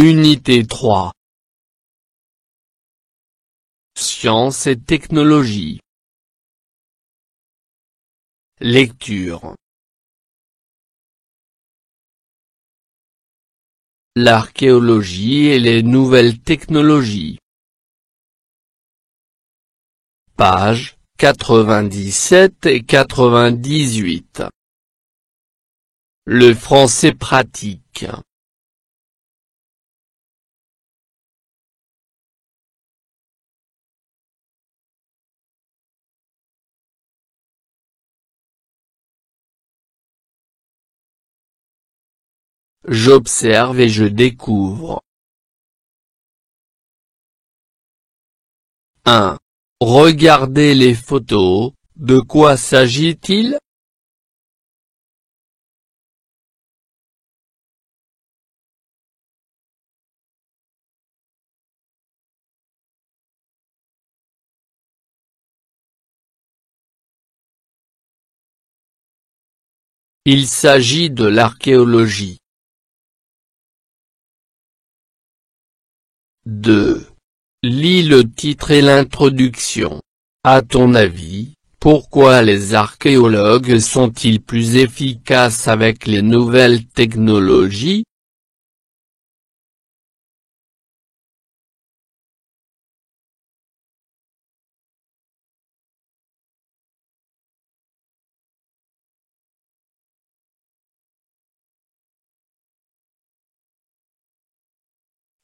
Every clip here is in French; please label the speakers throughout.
Speaker 1: Unité 3. Sciences et technologies. Lecture. L'archéologie et les nouvelles technologies. Pages 97 et 98. Le français pratique. J'observe et je découvre. 1. Regardez les photos, de quoi s'agit-il? Il s'agit de l'archéologie. 2. Lis le titre et l'introduction. À ton avis, pourquoi les archéologues sont-ils plus efficaces avec les nouvelles technologies?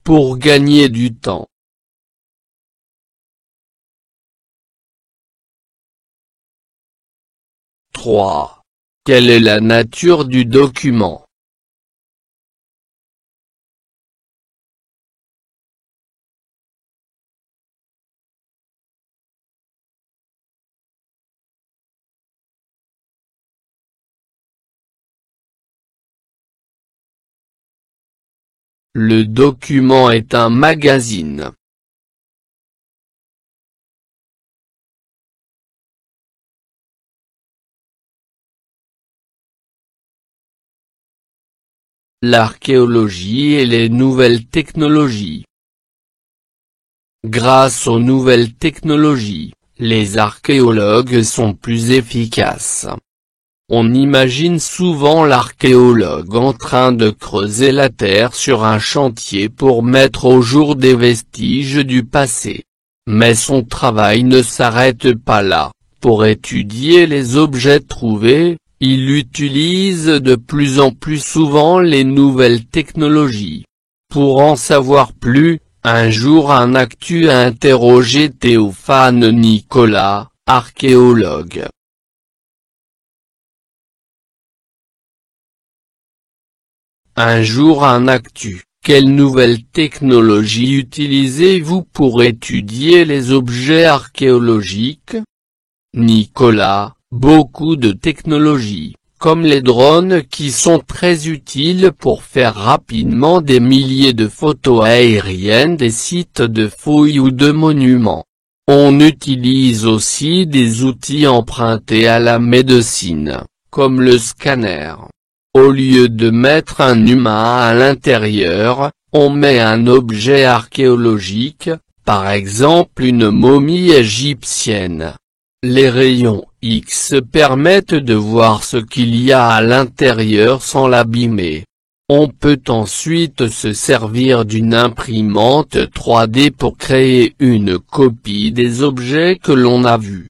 Speaker 1: Pour gagner du temps. 3. Quelle est la nature du document? Le document est un magazine. L'archéologie et les nouvelles technologies. Grâce aux nouvelles technologies, les archéologues sont plus efficaces. On imagine souvent l'archéologue en train de creuser la terre sur un chantier pour mettre au jour des vestiges du passé. Mais son travail ne s'arrête pas là. Pour étudier les objets trouvés, il utilise de plus en plus souvent les nouvelles technologies. Pour en savoir plus, un jour un actu a interrogé Théophane Nicolas, archéologue. Un jour un actu. Quelle nouvelle technologie utilisez-vous pour étudier les objets archéologiques? Nicolas, beaucoup de technologies, comme les drones qui sont très utiles pour faire rapidement des milliers de photos aériennes des sites de fouilles ou de monuments. On utilise aussi des outils empruntés à la médecine, comme le scanner. Au lieu de mettre un humain à l'intérieur, on met un objet archéologique, par exemple une momie égyptienne. Les rayons X permettent de voir ce qu'il y a à l'intérieur sans l'abîmer. On peut ensuite se servir d'une imprimante 3D pour créer une copie des objets que l'on a vus.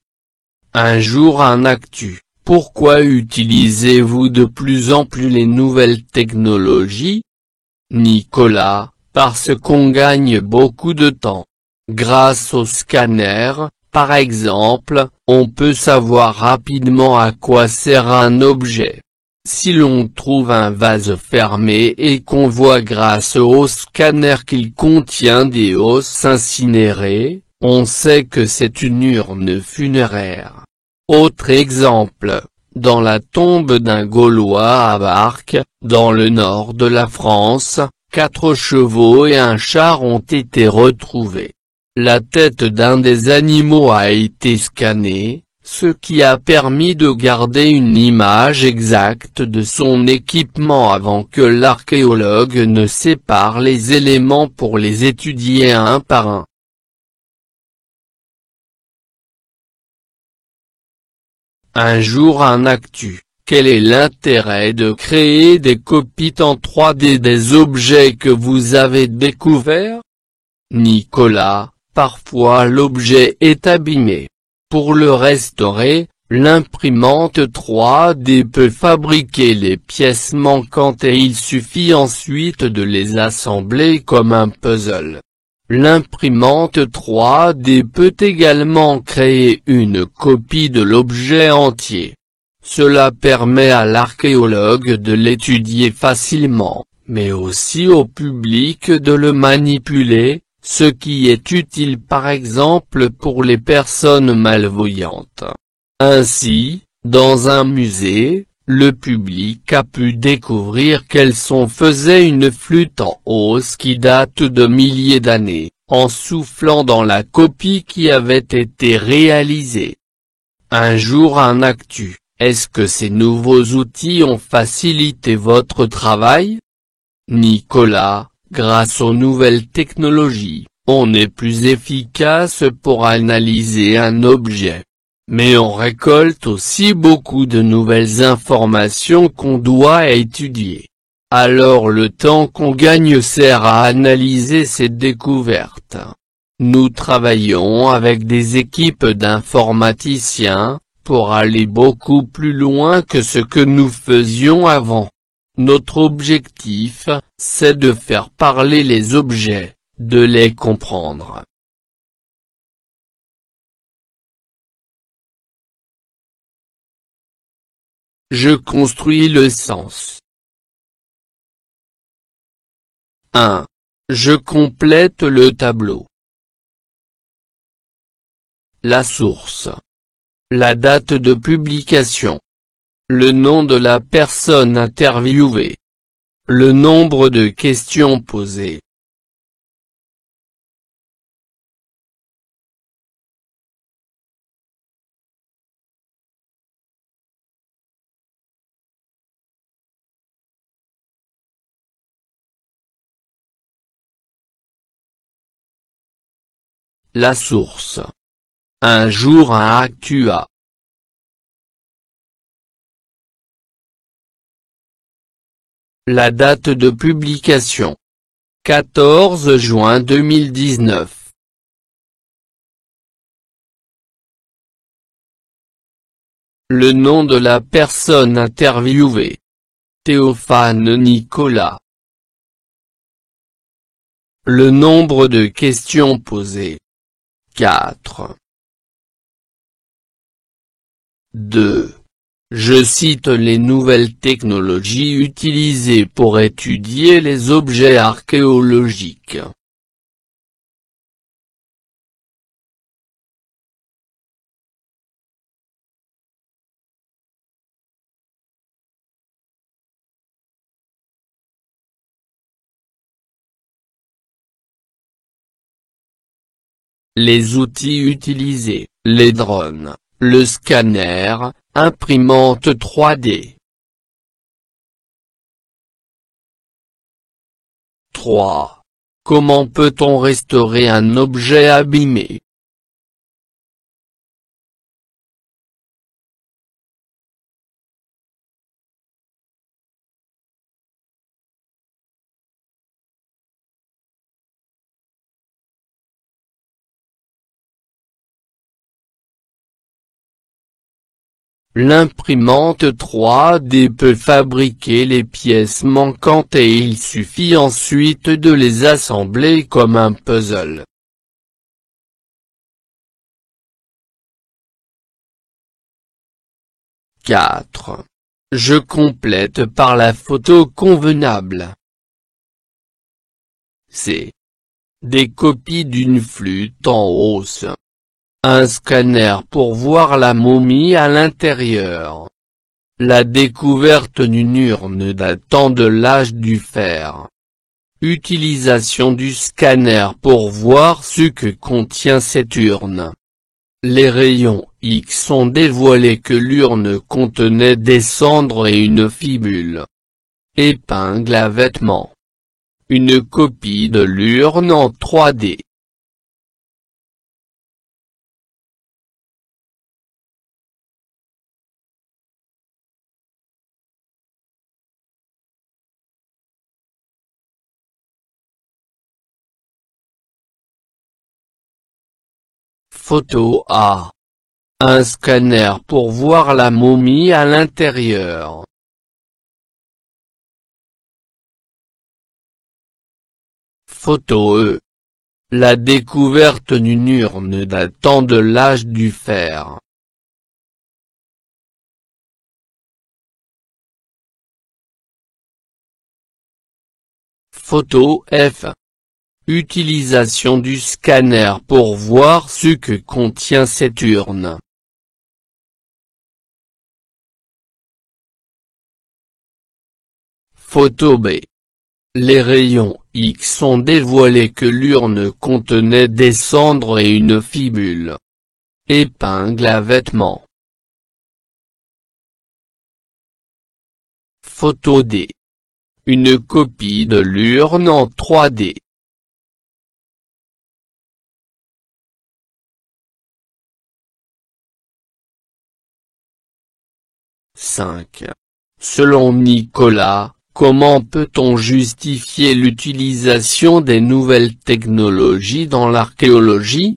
Speaker 1: Un jour un actu. Pourquoi utilisez-vous de plus en plus les nouvelles technologies? Nicolas, parce qu'on gagne beaucoup de temps. Grâce au scanner, par exemple, on peut savoir rapidement à quoi sert un objet. Si l'on trouve un vase fermé et qu'on voit grâce au scanner qu'il contient des os incinérés, on sait que c'est une urne funéraire. Autre exemple, dans la tombe d'un Gaulois à Barques, dans le nord de la France, 4 chevaux et un char ont été retrouvés. La tête d'un des animaux a été scannée, ce qui a permis de garder une image exacte de son équipement avant que l'archéologue ne sépare les éléments pour les étudier un par un. Un jour un actu. Quel est l'intérêt de créer des copies en 3D des objets que vous avez découverts? Nicolas, parfois l'objet est abîmé. Pour le restaurer, l'imprimante 3D peut fabriquer les pièces manquantes et il suffit ensuite de les assembler comme un puzzle. L'imprimante 3D peut également créer une copie de l'objet entier. Cela permet à l'archéologue de l'étudier facilement, mais aussi au public de le manipuler, ce qui est utile par exemple pour les personnes malvoyantes. Ainsi, dans un musée, le public a pu découvrir quel son faisait une flûte en os qui date de milliers d'années, en soufflant dans la copie qui avait été réalisée. Un jour un actu. Est-ce que ces nouveaux outils ont facilité votre travail? Nicolas, grâce aux nouvelles technologies, on est plus efficace pour analyser un objet. Mais on récolte aussi beaucoup de nouvelles informations qu'on doit étudier. Alors le temps qu'on gagne sert à analyser ces découvertes. Nous travaillons avec des équipes d'informaticiens, pour aller beaucoup plus loin que ce que nous faisions avant. Notre objectif, c'est de faire parler les objets, de les comprendre. Je construis le sens. 1. Je complète le tableau. La source. La date de publication. Le nom de la personne interviewée. Le nombre de questions posées. La source. Un jour un actua. La date de publication. 14 juin 2019. Le nom de la personne interviewée. Théophane Nicolas. Le nombre de questions posées. 4. 2. Je cite les nouvelles technologies utilisées pour étudier les objets archéologiques. Les outils utilisés, les drones, le scanner, imprimante 3D. 3. Comment peut-on restaurer un objet abîmé? L'imprimante 3D peut fabriquer les pièces manquantes et il suffit ensuite de les assembler comme un puzzle. « 4. Je complète par la photo convenable. C'est des copies d'une flûte en os. Un scanner pour voir la momie à l'intérieur. La découverte d'une urne datant de l'âge du fer. Utilisation du scanner pour voir ce que contient cette urne. Les rayons X ont dévoilé que l'urne contenait des cendres et une fibule. Épingle à vêtements. Une copie de l'urne en 3D. Photo A. Un scanner pour voir la momie à l'intérieur. Photo E. La découverte d'une urne datant de l'âge du fer. Photo F. Utilisation du scanner pour voir ce que contient cette urne. Photo B. Les rayons X ont dévoilé que l'urne contenait des cendres et une fibule. Épingle à vêtements. Photo D. Une copie de l'urne en 3D. Selon Nicolas, comment peut-on justifier l'utilisation des nouvelles technologies dans l'archéologie?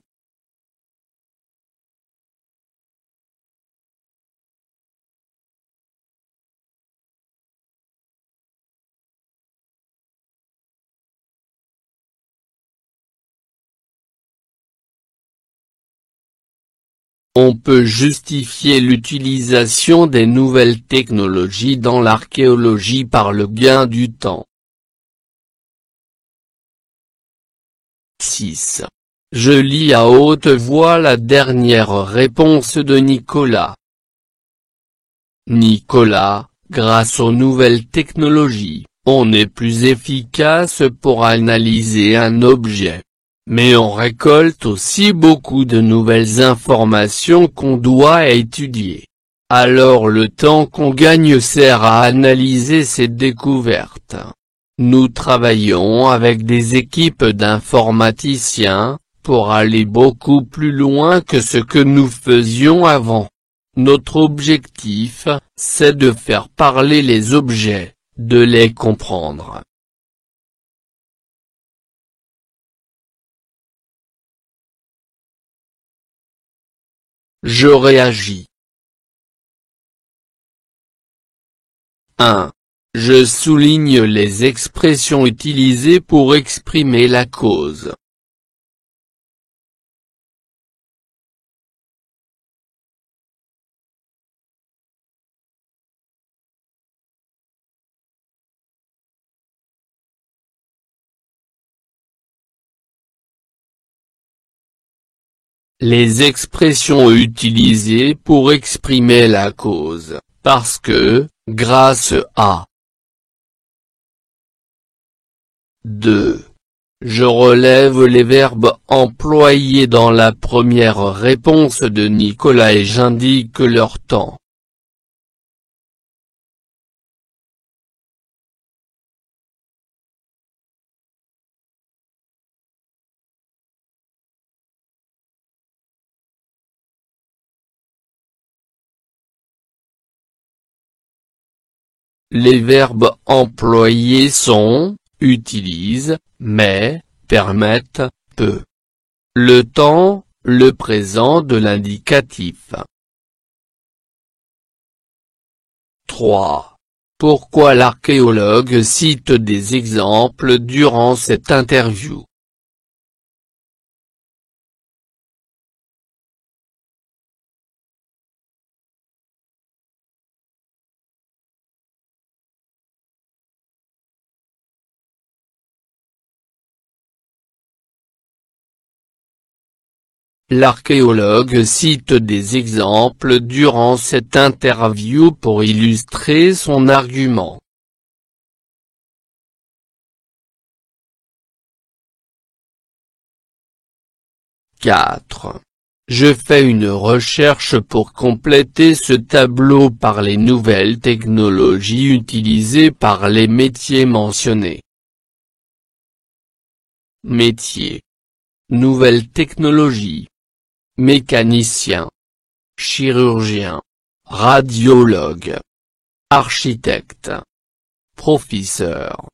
Speaker 1: On peut justifier l'utilisation des nouvelles technologies dans l'archéologie par le gain du temps. 6. Je lis à haute voix la dernière réponse de Nicolas. Nicolas, grâce aux nouvelles technologies, on est plus efficace pour analyser un objet. Mais on récolte aussi beaucoup de nouvelles informations qu'on doit étudier. Alors le temps qu'on gagne sert à analyser ces découvertes. Nous travaillons avec des équipes d'informaticiens, pour aller beaucoup plus loin que ce que nous faisions avant. Notre objectif, c'est de faire parler les objets, de les comprendre. Je réagis. 1. Je souligne les expressions utilisées pour exprimer la cause. Les expressions utilisées pour exprimer la cause, parce que, grâce à. 2. Je relève les verbes employés dans la première réponse de Nicolas et j'indique leur temps. Les verbes employés sont, utilisent, mais, permettent, peut. Le temps, le présent de l'indicatif. 3. Pourquoi l'archéologue cite des exemples durant cette interview? L'archéologue cite des exemples durant cette interview pour illustrer son argument. 4. Je fais une recherche pour compléter ce tableau par les nouvelles technologies utilisées par les métiers mentionnés. Métiers. Nouvelles technologies. Mécanicien. Chirurgien. Radiologue. Architecte. Professeur.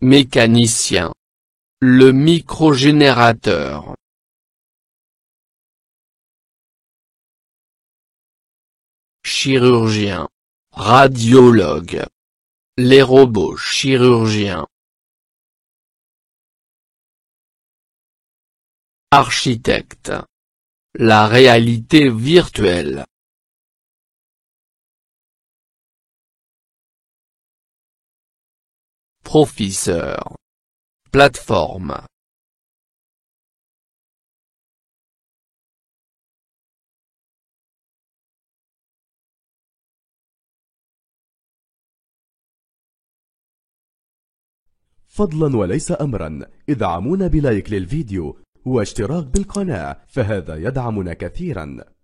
Speaker 1: Mécanicien. Le microgénérateur. Chirurgien. Radiologue. Les robots chirurgiens. Architecte. La réalité virtuelle. Professeur. Plateforme.
Speaker 2: فضلا وليس أمرا ادعمونا بلايك للفيديو واشتراك بالقناة، فهذا يدعمنا كثيرا.